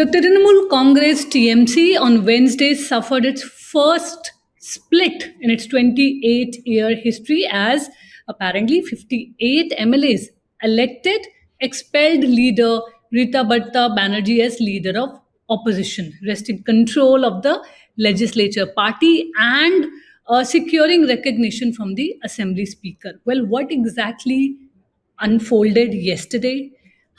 The Trinamool Congress TMC on Wednesday suffered its first split in its 28-year history as apparently 58 MLAs elected expelled leader Ritabrata Banerjee as leader of opposition, wresting control of the legislature party and securing recognition from the assembly speaker. Well, what exactly unfolded yesterday?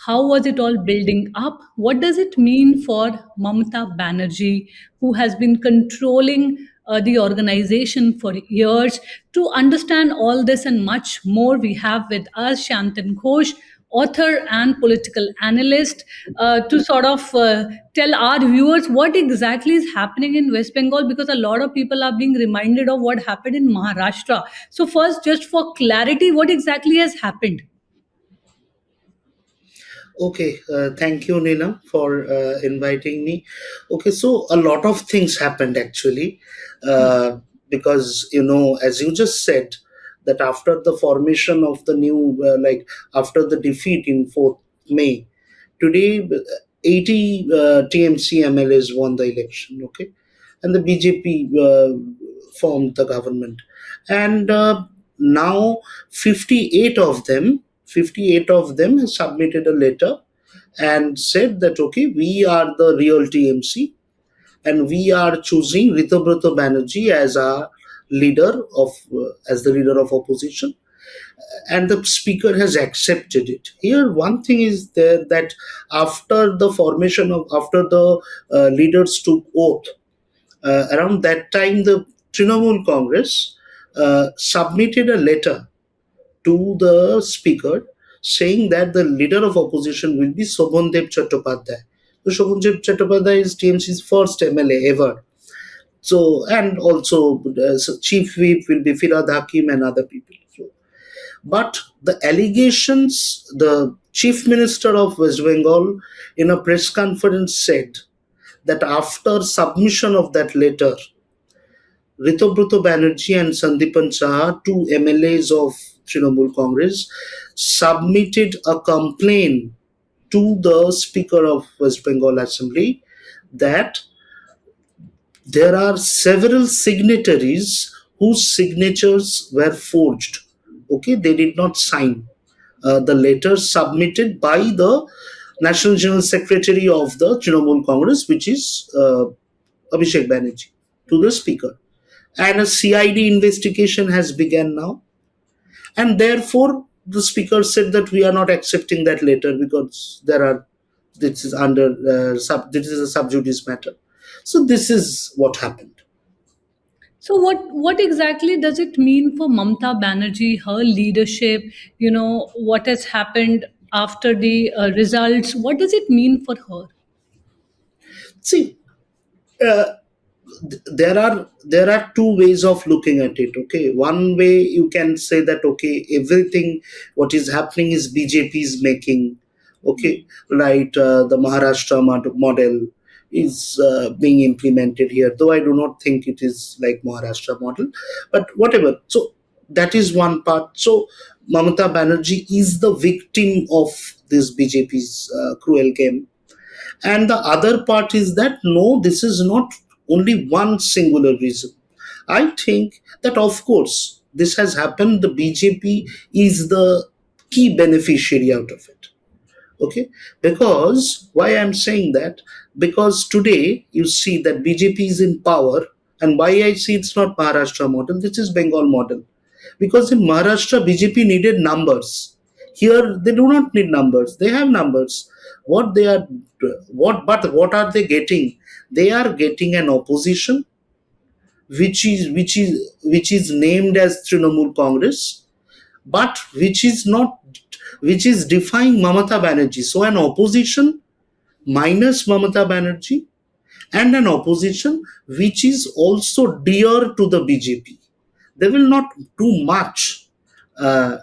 How was it all building up? What does it mean for Mamata Banerjee, who has been controlling the organization for years? To understand all this and much more, we have with us Sayantan Ghosh, author and political analyst, to sort of tell our viewers what exactly is happening in West Bengal, because a lot of people are being reminded of what happened in Maharashtra. So, first, just for clarity, what exactly has happened? Okay, thank you, Neelam, for inviting me. Okay, so a lot of things happened actually, because as you just said, that after the formation of the new, after the defeat in 4th May, today 80 TMC MLAs won the election. Okay, and the BJP formed the government, and now 58 of them 58 of them have submitted a letter and said that okay, we are the real TMC and we are choosing Ritabrata Banerjee as our leader of as the leader of opposition, and the speaker has accepted it. Here one thing is there, that after the leaders took oath, around that time the Trinamool Congress submitted a letter to the speaker saying that the leader of opposition will be Shobhandev Chattopadhyay. So Shobhandev Chattopadhyay is TMC's first MLA ever. So, and also chief whip will be Firad Hakim and other people. So, but the allegations, the chief minister of West Bengal in a press conference said that after submission of that letter, Ritabrata Banerjee and Sandipan Saha, two MLAs of Trinamool Congress, submitted a complaint to the Speaker of West Bengal Assembly that there are several signatories whose signatures were forged. Okay, they did not sign the letter submitted by the National General Secretary of the Trinamool Congress, which is Abhishek Banerjee, to the Speaker. And a CID investigation has begun now, and therefore the speaker said that we are not accepting that letter because this is this is a sub judice matter. So this is what happened. So what exactly does it mean for Mamata Banerjee, her leadership? What has happened after the results? What does it mean for her? See, uh, there are two ways of looking at it. Okay, one way you can say that okay, everything what is happening is BJP's making. Okay, right, the Maharashtra model is being implemented here, though I do not think it is like Maharashtra model, but whatever. So that is one part. So Mamata Banerjee is the victim of this BJP's cruel game, and the other part is that no, this is not only one singular reason. I think that, of course, this has happened. The BJP is the key beneficiary out of it. Okay, because why I'm saying that? Because today you see that BJP is in power, and why I see it's not Maharashtra model, this is Bengal model. Because in Maharashtra, BJP needed numbers. Here, they do not need numbers. They have numbers. What they are, what are they getting? They are getting an opposition which is named as Trinamool Congress, but which is defying Mamata Banerjee. So an opposition minus Mamata Banerjee, and an opposition which is also dear to the BJP. They will not do much uh,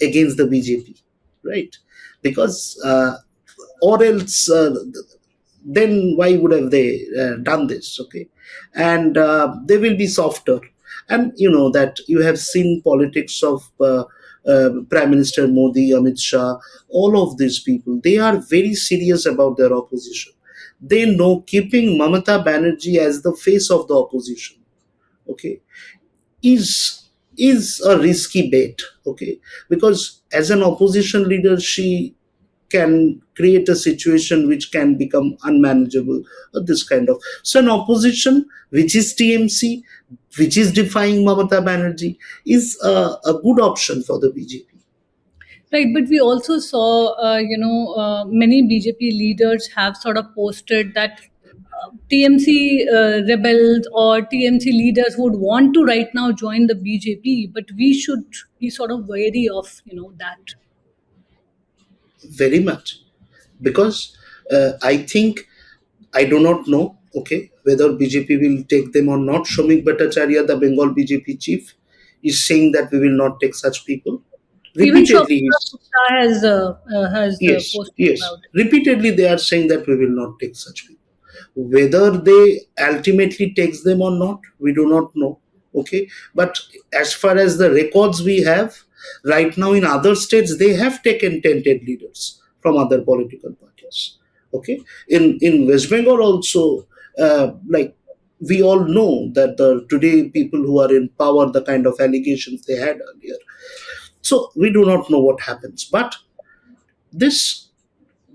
against the BJP, right? Because or else then why would have they done this? Okay, and they will be softer. And you know that you have seen politics of Prime Minister Modi, Amit Shah, all of these people. They are very serious about their opposition. they know keeping Mamata Banerjee as the face of the opposition, okay, is is a risky bet, okay, because as an opposition leader, she can create a situation which can become unmanageable, or this kind of. So an opposition which is TMC, which is defying Mamata Banerjee, is a good option for the BJP. Right, but we also saw, many BJP leaders have sort of posted that TMC rebels or TMC leaders would want to right now join the BJP, but we should be sort of wary of, that. Very much, because I think, I do not know, okay, whether BJP will take them or not. Shomik Bhattacharya, the Bengal BJP chief, is saying that we will not take such people. Even Repeatedly, Shobana he's, Gupta has yes, posted yes. about it. Repeatedly, they are saying that we will not take such people. Whether they ultimately takes them or not, we do not know. Okay, but as far as the records we have right now in other states, they have taken tainted leaders from other political parties. Okay, in West Bengal also, like we all know that the today people who are in power, the kind of allegations they had earlier. So we do not know what happens, but this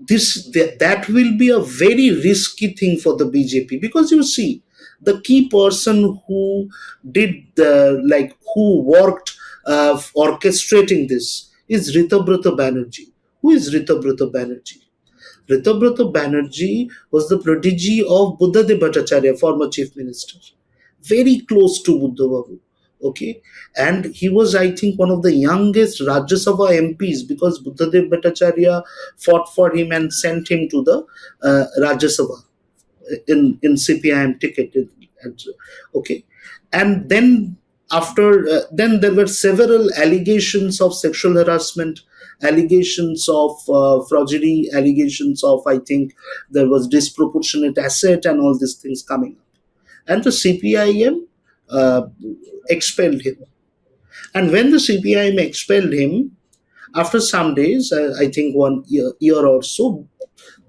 that will be a very risky thing for the BJP, because you see, the key person who did the, like, who worked orchestrating this is Ritabrata Banerjee. Who is Ritabrata Banerjee? Ritabrata Banerjee was the protege of Buddhadev Bhattacharya, former chief minister, very close to Buddha Babu. Okay, and he was, I think, one of the youngest Rajya Sabha MPs, because Buddhadev Bhattacharya fought for him and sent him to the Rajya Sabha in CPIM ticket. Okay, and then after then there were several allegations of sexual harassment, allegations of forgery, allegations of, I think, there was disproportionate asset and all these things coming up, and the CPIM uh, expelled him. And when the CPIM expelled him, after some days, I think 1 year or so,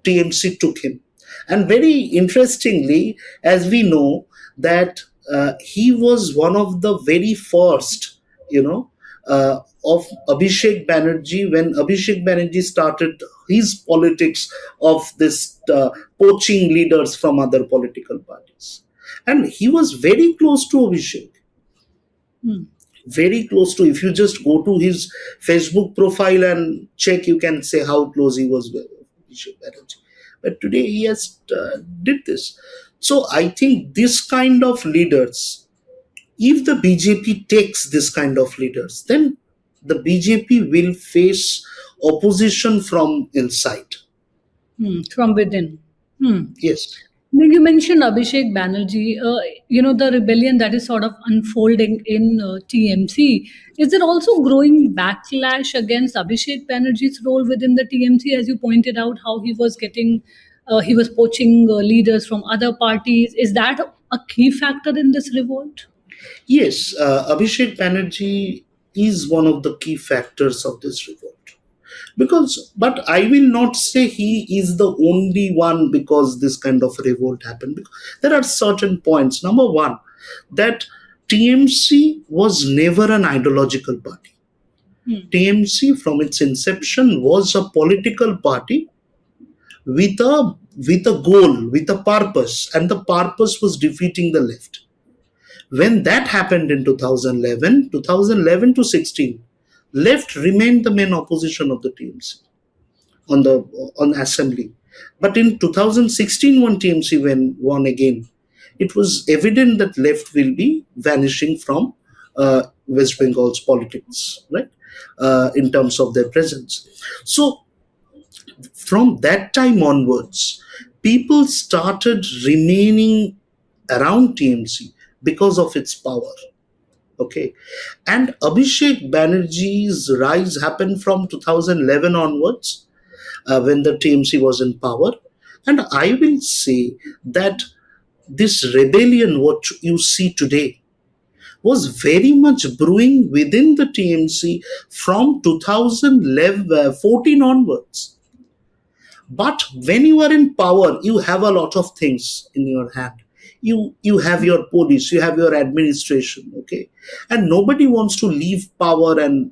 TMC took him. And very interestingly, as we know, that he was one of the very first, you know, of Abhishek Banerjee, when Abhishek Banerjee started his politics of this poaching leaders from other political parties. And he was very close to Abhishek, Hmm. very close to. If you just go to his Facebook profile and check, you can say how close he was with Abhishek Banerjee. But today he has did this. So I think this kind of leaders, if the BJP takes this kind of leaders, then the BJP will face opposition from inside. From within. Hmm. Yes. Now, you mentioned Abhishek Banerjee, the rebellion that is sort of unfolding in TMC. Is there also growing backlash against Abhishek Banerjee's role within the TMC, as you pointed out, how he was poaching leaders from other parties? Is that a key factor in this revolt? Yes, Abhishek Banerjee is one of the key factors of this revolt. Because, but I will not say he is the only one, because this kind of revolt happened. Because there are certain points. Number one, that TMC was never an ideological party. Hmm. TMC from its inception was a political party with a goal, with a purpose, and the purpose was defeating the left. When that happened in 2011 to 16, left remained the main opposition of the TMC on the on assembly. But in 2016, when TMC won again, it was evident that left will be vanishing from West Bengal's politics, right? In terms of their presence. So from that time onwards, people started remaining around TMC because of its power. Okay, and Abhishek Banerjee's rise happened from 2011 onwards, when the TMC was in power. And I will say that this rebellion, what you see today, was very much brewing within the TMC from 2014 onwards. But when you are in power, you have a lot of things in your hand. You have your police, you have your administration, okay, and nobody wants to leave power and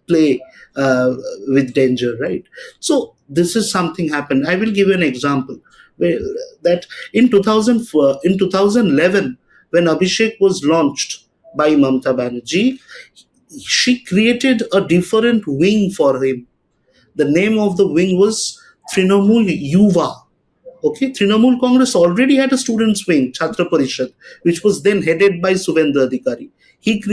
play uh, with danger, right? So this is something happened. I will give you an example where, that in 2004, in 2011, when Abhishek was launched by Mamata Banerjee, she created a different wing for him. The name of the wing was Trinamool Yuva. Okay, Trinamool Congress already had a students' wing, Chhatra Parishad, which was then headed by Subhendra Adhikari.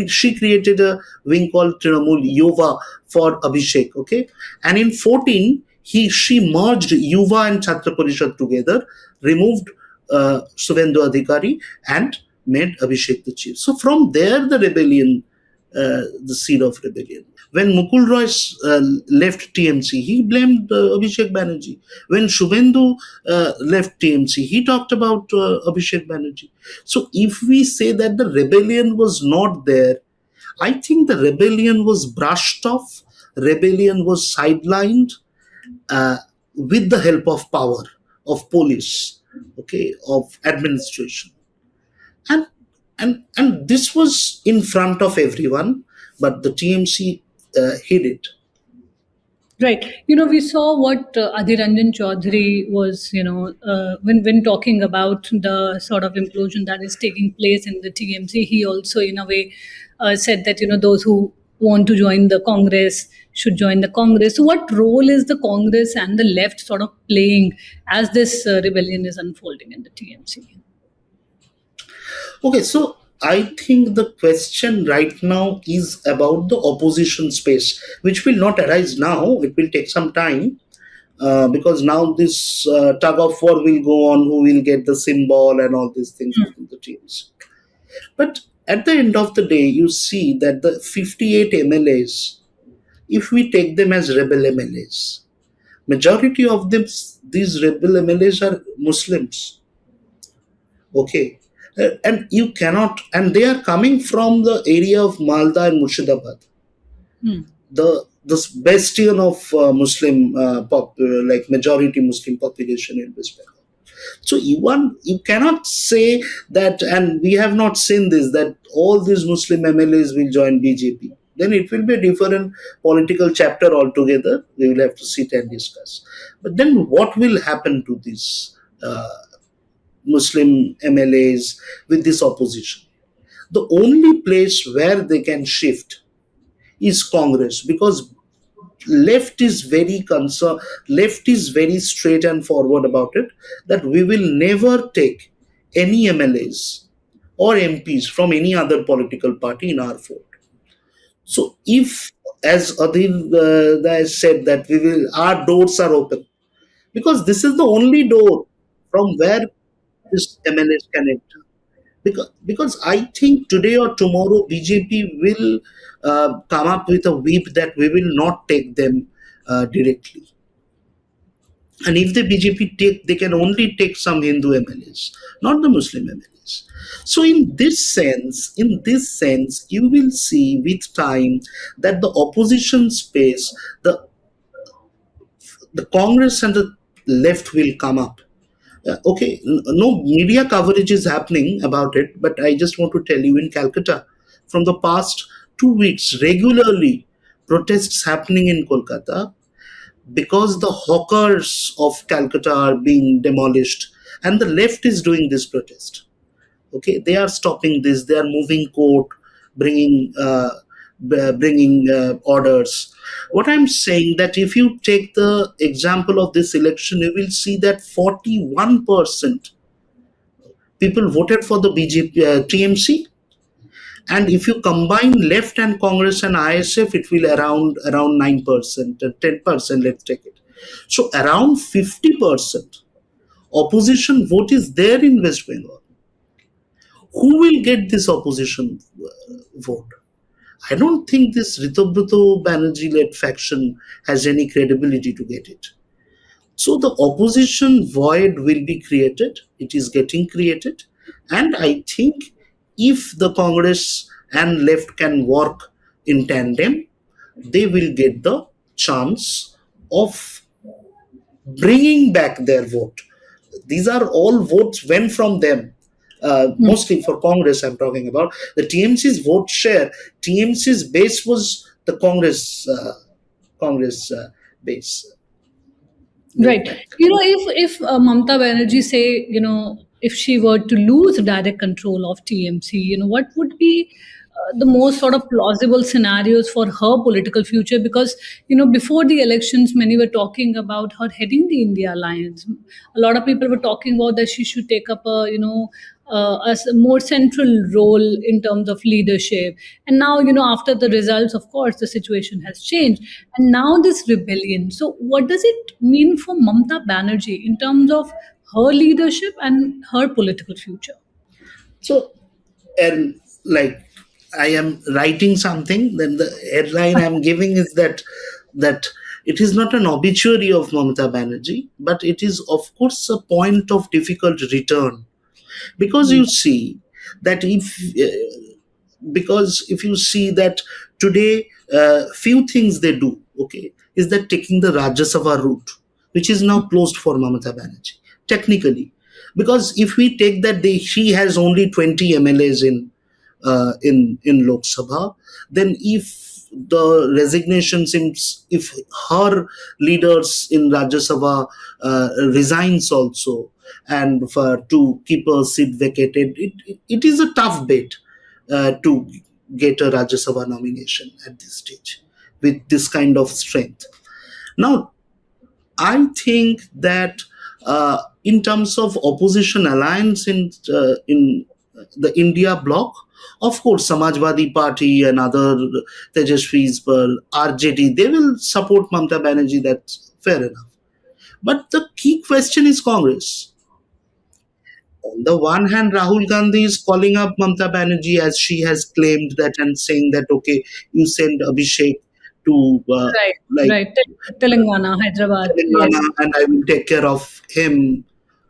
She created a wing called Trinamool Yuva for Abhishek. Okay, and in 14, she merged Yuva and Chhatra Parishad together, removed Subhendra Adhikari, and made Abhishek the chief. So from there, the seed of rebellion. When Mukul Roy left TMC, he blamed Abhishek Banerjee. When Shubhendu left TMC, he talked about Abhishek Banerjee. So if we say that the rebellion was not there, I think the rebellion was brushed off, rebellion was sidelined uh, with the help of power, of police, okay, of administration. And and this was in front of everyone, but the TMC hid it. Right. We saw what Adhir Ranjan Chaudhary was, when talking about the sort of implosion that is taking place in the TMC, he also, in a way, said that, those who want to join the Congress should join the Congress. So, what role is the Congress and the left sort of playing as this rebellion is unfolding in the TMC? Okay, so I think the question right now is about the opposition space, which will not arise now. It will take some time because now this tug of war will go on, who will get the symbol and all these things within the teams. But at the end of the day, you see that the 58 MLAs, if we take them as rebel MLAs, majority of them, these rebel MLAs are Muslims. Okay. And you cannot, and they are coming from the area of Malda and Murshidabad, Hmm. the bastion of like majority Muslim population in West Bengal. So you cannot say that, and we have not seen this, that all these Muslim MLAs will join BJP. Then it will be a different political chapter altogether. We will have to sit and discuss. But then what will happen to these Muslim MLAs with this opposition? The only place where they can shift is Congress, because left is very concerned, left is very straight and forward about it, that we will never take any MLAs or MPs from any other political party in our fold. So if, as Adil has said, that our doors are open, because this is the only door from where this MLAs can enter. Because I think today or tomorrow BJP will come up with a whip that we will not take them directly. And if the BJP take, they can only take some Hindu MLAs, not the Muslim MLAs. So in this sense, you will see with time that the opposition space, the Congress and the left will come up. Okay, no media coverage is happening about it, but I just want to tell you, in Calcutta, from the past 2 weeks, regularly protests happening in Kolkata, because the hawkers of Calcutta are being demolished, and the left is doing this protest. Okay, they are stopping this. They are moving court, bringing orders. What I'm saying, that if you take the example of this election, you will see that 41% people voted for the BJP TMC, and if you combine left and Congress and ISF, it will around 9%, 10%. Let's take it. So around 50% opposition vote is there in West Bengal. Who will get this opposition vote? I don't think this Ritabrata Banerjee led faction has any credibility to get it. So the opposition void will be created. It is getting created. And I think if the Congress and left can work in tandem, they will get the chance of bringing back their vote. These are all votes went from them. Hmm. Mostly for Congress, I'm talking about. The TMC's vote share, TMC's base was the Congress base vote Right. bank. If Mamata Banerjee say, if she were to lose direct control of TMC, what would be the most sort of plausible scenarios for her political future? Because before the elections, many were talking about her heading the India Alliance. A lot of people were talking about that she should take up a more central role in terms of leadership. And now, after the results, of course, the situation has changed. And now this rebellion. So, what does it mean for Mamata Banerjee in terms of her leadership and her political future? So, and like I am writing something, then the headline I'm giving is that it is not an obituary of Mamata Banerjee, but it is of course a point of difficult return, because Hmm. you see that if you see that today, few things they do, okay, is that taking the Rajya Sabha route, which is now closed for Mamata Banerjee technically, because if we take that she has only 20 MLAs in Lok Sabha, then the resignation seems, if her leaders in Rajya Sabha resigns also, and for to keep her seat vacated, it is a tough bet to get a Rajya Sabha nomination at this stage with this kind of strength. Now, I think that in terms of opposition alliance in the India bloc, of course, Samajwadi Party and other Tejasvi's, RJD, they will support Mamata Banerjee. That's fair enough. But the key question is Congress. On the one hand, Rahul Gandhi is calling up Mamata Banerjee, as she has claimed that, and saying that, okay, you send Abhishek to Right, like right. Telangana, Hyderabad. Telangana, Yes. and I will take care of him.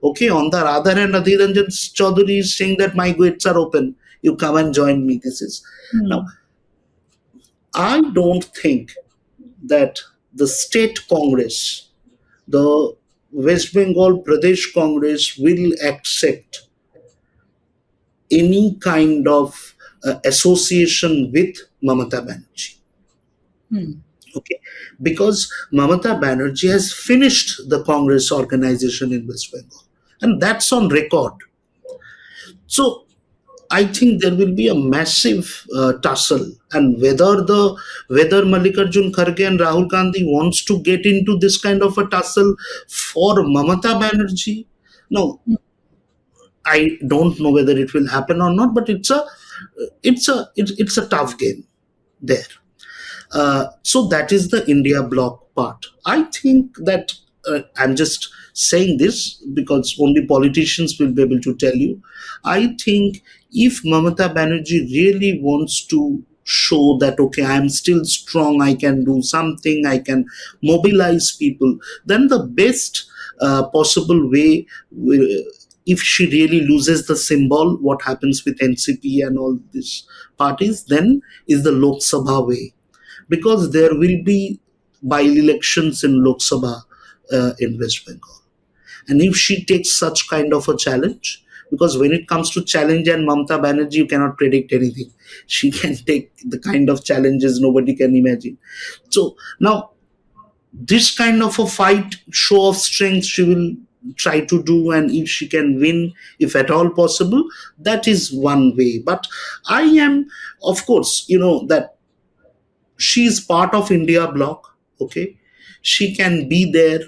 Okay, on the other hand, Adhir Ranjan Chaudhary is saying that my gates are open. You come and join me. This is now. Hmm. I don't think that the state Congress, the West Bengal Pradesh Congress, will accept any kind of association with Mamata Banerjee. Hmm. Okay, because Mamata Banerjee has finished the Congress organization in West Bengal, and that's on record. So I think there will be a massive tussle, and whether Mallikarjun Kharge and Rahul Gandhi wants to get into this kind of a tussle for Mamata Banerjee. No, I don't know whether it will happen or not, but it's a tough game there. So that is the India bloc part. I think that I'm just saying this because only politicians will be able to tell you. I think if Mamata Banerjee really wants to show that, okay, I'm still strong, I can do something, I can mobilize people, then the best possible way, if she really loses the symbol, what happens with NCP and all these parties, then is the Lok Sabha way, because there will be by-elections in Lok Sabha in West Bengal. And if she takes such kind of a challenge, because when it comes to challenge and Mamata Banerjee, you cannot predict anything. She can take the kind of challenges nobody can imagine. So now, this kind of a fight, show of strength, she will try to do, and if she can win, if at all possible, that is one way. But I am, of course, that she is part of India bloc, okay, she can be there,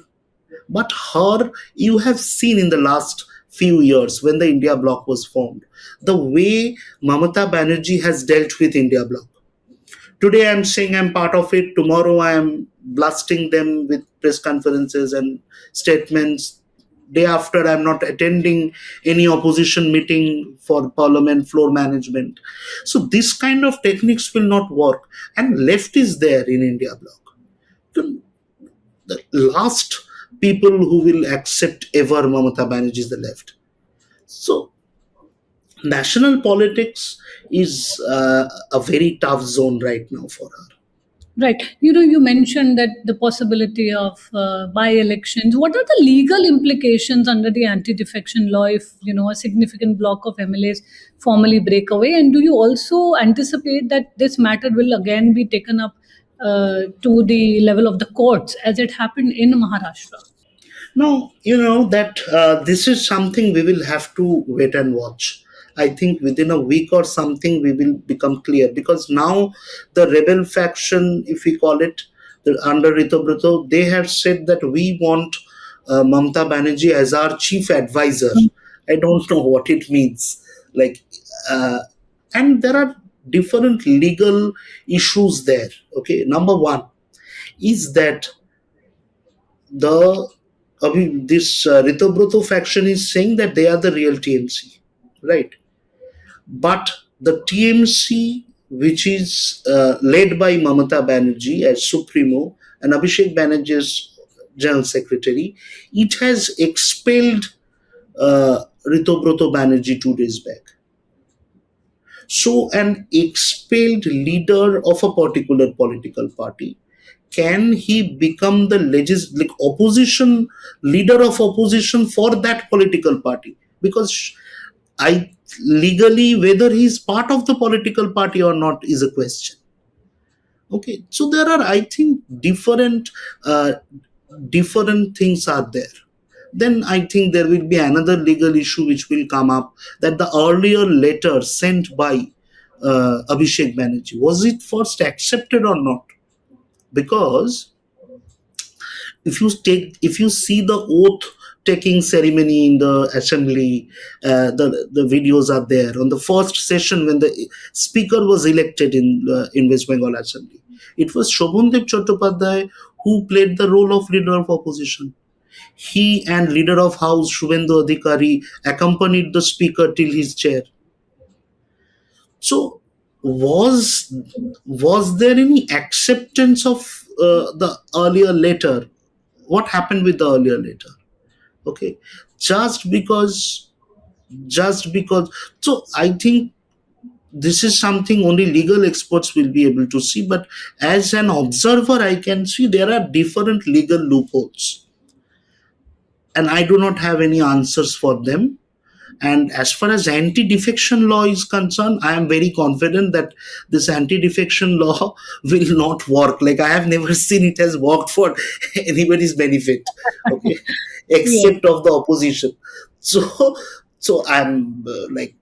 but her, you have seen in the last few years when the India bloc was formed, the way Mamata Banerjee has dealt with India bloc. Today I'm saying I'm part of it, tomorrow I am blasting them with press conferences and statements, day after I'm not attending any opposition meeting for parliament floor management. So this kind of techniques will not work, and left is there in India bloc. The last people who will accept ever Mamata Banerjee is the left. So national politics is a very tough zone right now for her. Right. You mentioned that the possibility of by-elections. What are the legal implications under the anti-defection law if, a significant block of MLAs formally break away? And do you also anticipate that this matter will again be taken up to the level of the courts as it happened in Maharashtra? Now, that this is something we will have to wait and watch. I think within a week or something, we will become clear, because now the rebel faction, if we call it, under Ritabrata, they have said that we want Mamata Banerjee as our chief advisor. I don't know what it means. Like, uh, and there are different legal issues there. Okay, number one is that the this Ritobrata faction is saying that they are the real TMC, right? But the TMC, which is led by Mamata Banerjee as Supremo and Abhishek Banerjee as General Secretary, it has expelled Ritobrata Banerjee 2 days back. So, an expelled leader of a particular political party, can he become the like opposition leader of opposition for that political party? Because I legally, whether he's part of the political party or not is a question. Okay, so there are, I think, uh, different things are there. Then I think there will be another legal issue which will come up, that the earlier letter sent by Abhishek Banerjee, was it first accepted or not? Because if you see the oath taking ceremony in the assembly, the videos are there on the first session when the speaker was elected in West Bengal assembly. It was Shobhandev Chattopadhyay who played the role of leader of opposition. He and leader of house Shubhendu Adhikari accompanied the speaker till his chair. So, was was there any acceptance of the earlier letter? What happened with the earlier letter? Okay, just because, so I think this is something only legal experts will be able to see. But as an observer, I can see there are different legal loopholes, and I do not have any answers for them. And as far as anti-defection law is concerned, I am very confident that this anti-defection law will not work. Like, I have never seen it has worked for anybody's benefit, okay, Yes. except of the opposition. So, I'm like,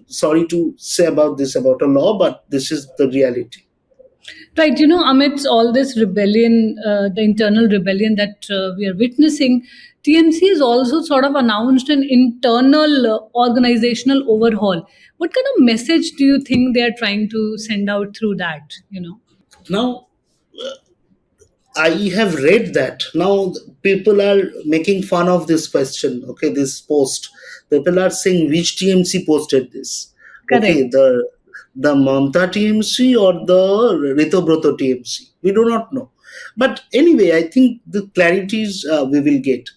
sorry to say about this about a law, but this is the reality. Right, amidst all this rebellion, the internal rebellion that we are witnessing, TMC has also sort of announced an internal organizational overhaul. What kind of message do you think they are trying to send out through that? Now, I have read that. Now people are making fun of this question. Okay, this post. People are saying which TMC posted this. Correct. Okay, the Mamta TMC or the Ritobrata TMC. We do not know. But anyway, I think the clarities we will get.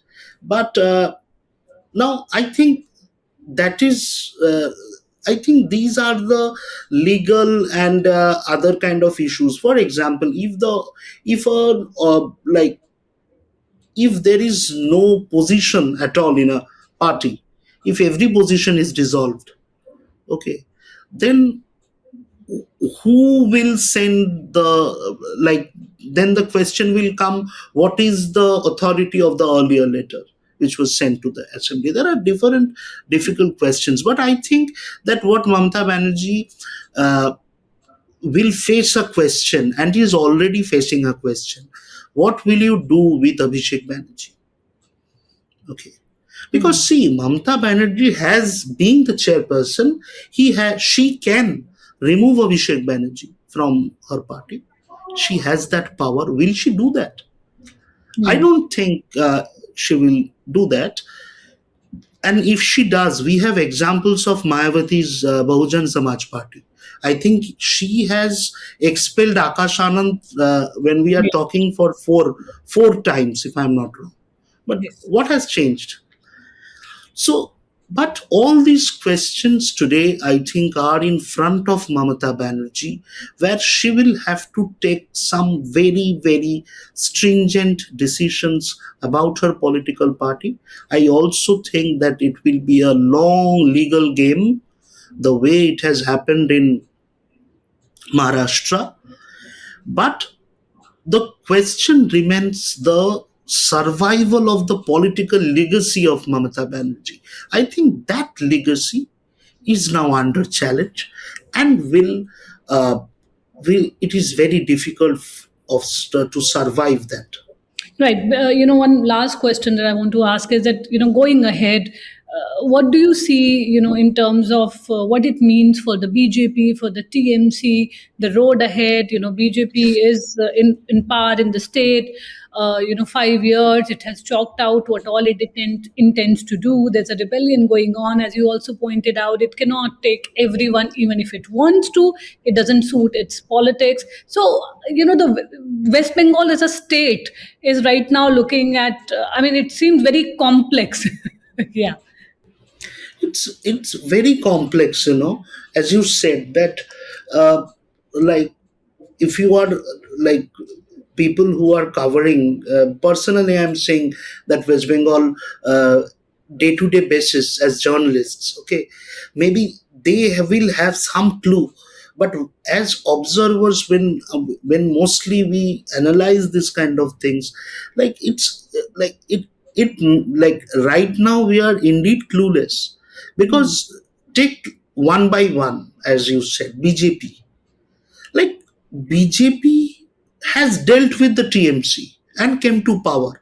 But now I think that is. I think these are the legal and other kind of issues. For example, if a like if there is no position at all in a party, if every position is dissolved, okay, then who will send like then the question will come, what is the authority of the earlier letter which was sent to the assembly? There are different difficult questions, but I think that what Mamata Banerjee uh, will face a question, and he is already facing a question. What will you do with Abhishek Banerjee? Okay, Hmm. because see, Mamata Banerjee has, being the chairperson, she can remove Abhishek Banerjee from her party. She has that power. Will she do that? I Hmm. don't think she will do that. And if she does, we have examples of Mayawati's Bahujan Samaj Party. I think she has expelled Akash Anand when we are Yeah. talking for four times, if I'm not wrong. But Yes. what has changed? So But all these questions today, I think, are in front of Mamata Banerjee, where she will have to take some very, very stringent decisions about her political party. I also think that it will be a long legal game, the way it has happened in Maharashtra. But the question remains the survival of the political legacy of Mamata Banerjee. I think that legacy is now under challenge and uh, will it is very difficult to survive that. Right. One last question that I want to ask is that, going ahead, what do you see, in terms of what it means for the BJP, for the TMC, the road ahead? BJP is in power in the state. 5 years, it has chalked out what all it intends to do. There's a rebellion going on, as you also pointed out. It cannot take everyone, even if it wants to. It doesn't suit its politics. So, the West Bengal as a state is right now looking at, I mean, it seems very complex. Yeah. It's very complex, as you said that, uh, like, if you are, like, people who are covering, personally I'm saying that West Bengal, day to day basis as journalists, okay, maybe will have some clue, but as observers, when mostly we analyze this kind of things, like, like right now we are indeed clueless, because take one by one, as you said, BJP, like, BJP has dealt with the TMC and came to power.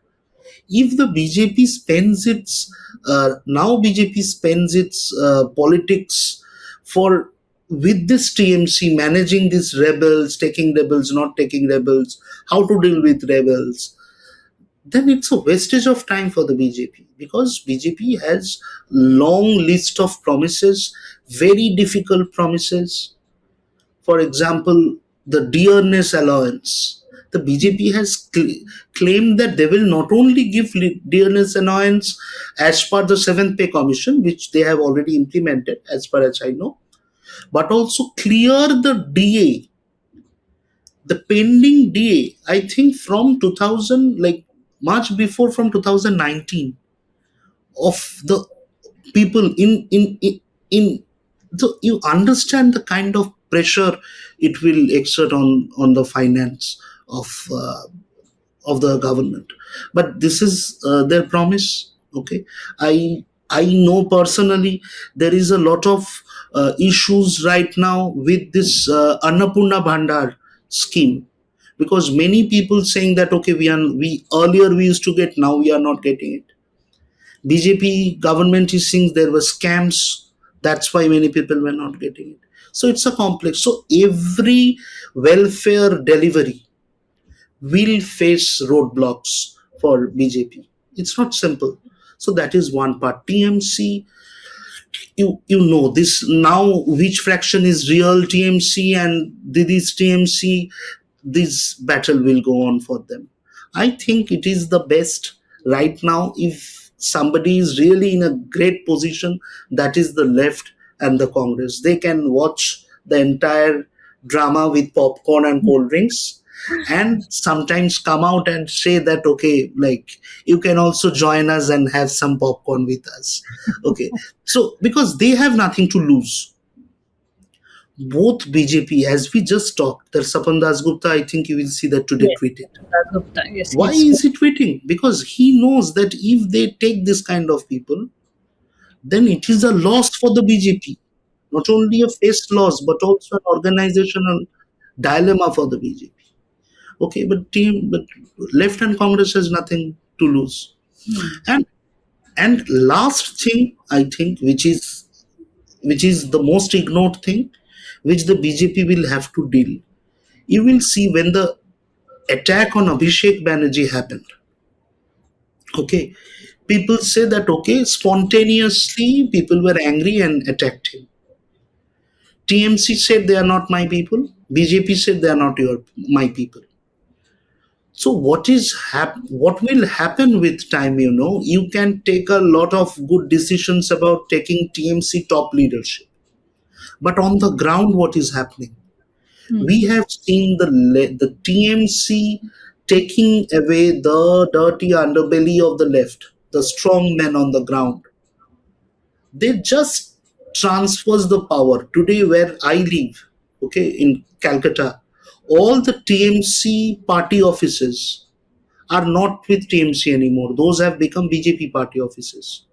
If the BJP spends its now BJP spends its politics for with this TMC, managing these rebels, taking rebels, not taking rebels, how to deal with rebels, then it's a wastage of time for the BJP, because BJP has long list of promises, very difficult promises. For example, the dearness allowance. The BJP has claimed that they will not only give dearness allowance as per the seventh pay commission, which they have already implemented, as far as I know, but also clear the DA, the pending DA. I think from 2000, like much before, from 2019, of the people in so you understand the kind of pressure it will exert on the finance of the government. But this is their promise. Okay, I know personally there is a lot of issues right now with this Annapurna Bhandar scheme, because many people saying that, okay, we earlier we used to get, now we are not getting it. BJP government is saying there were scams. That's why many people were not getting it. So it's a complex. So every welfare delivery will face roadblocks for BJP. It's not simple. So that is one part. TMC, you know this now, which fraction is real TMC and Didi's TMC. This battle will go on for them. I think it is the best right now. If somebody is really in a great position, that is the left and the Congress. They can watch the entire drama with popcorn and cold drinks, and sometimes come out and say that, okay, like, you can also join us and have some popcorn with us. Okay, so because they have nothing to lose, both BJP, as we just talked, that Sapan Gupta, I think you will see that today Yes. tweeted. Gupta, yes, Why he's. is he tweeting? Because he knows that if they take this kind of people, then it is a loss for the BJP. Not only a face loss, but also an organizational dilemma for the BJP. Okay, but left and Congress has nothing to lose. And last thing, I think, which is the most ignored thing, which the BJP will have to deal. You will see when the attack on Abhishek Banerjee happened. Okay, people say that, okay, spontaneously people were angry and attacked him. TMC said they are not my people. BJP said they are not my people. So what will happen with time? You can take a lot of good decisions about taking TMC top leadership, but on the ground, what is happening? We Hmm. have seen the TMC taking away the dirty underbelly of the left, the strong men on the ground. They just transfers the power. Today, where I live, okay, in Calcutta, all the TMC party offices are not with TMC anymore. Those have become BJP party offices.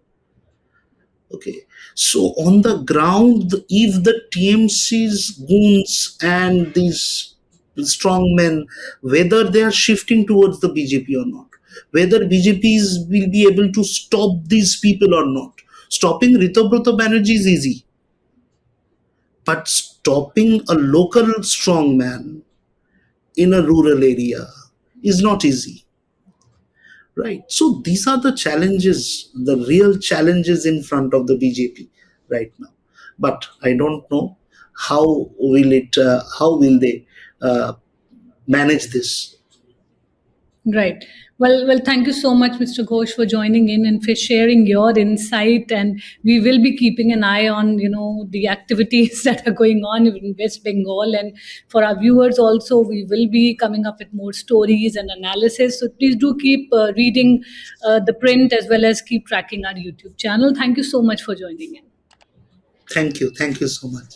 Okay. So on the ground, if the TMC's goons and these strong men, whether they are shifting towards the BJP or not, whether BJPs will be able to stop these people or not. Stopping Ritabrata Banerjee is easy, but stopping a local strong man in a rural area is not easy. Right. So these are the challenges, the real challenges in front of the BJP right now. But I don't know how will they uh, manage this. Right. Well, thank you so much, Mr. Ghosh, for joining in and for sharing your insight. And we will be keeping an eye on, the activities that are going on in West Bengal. And for our viewers also, we will be coming up with more stories and analysis. So please do keep reading the print as well as keep tracking our YouTube channel. Thank you so much for joining in. Thank you. Thank you so much.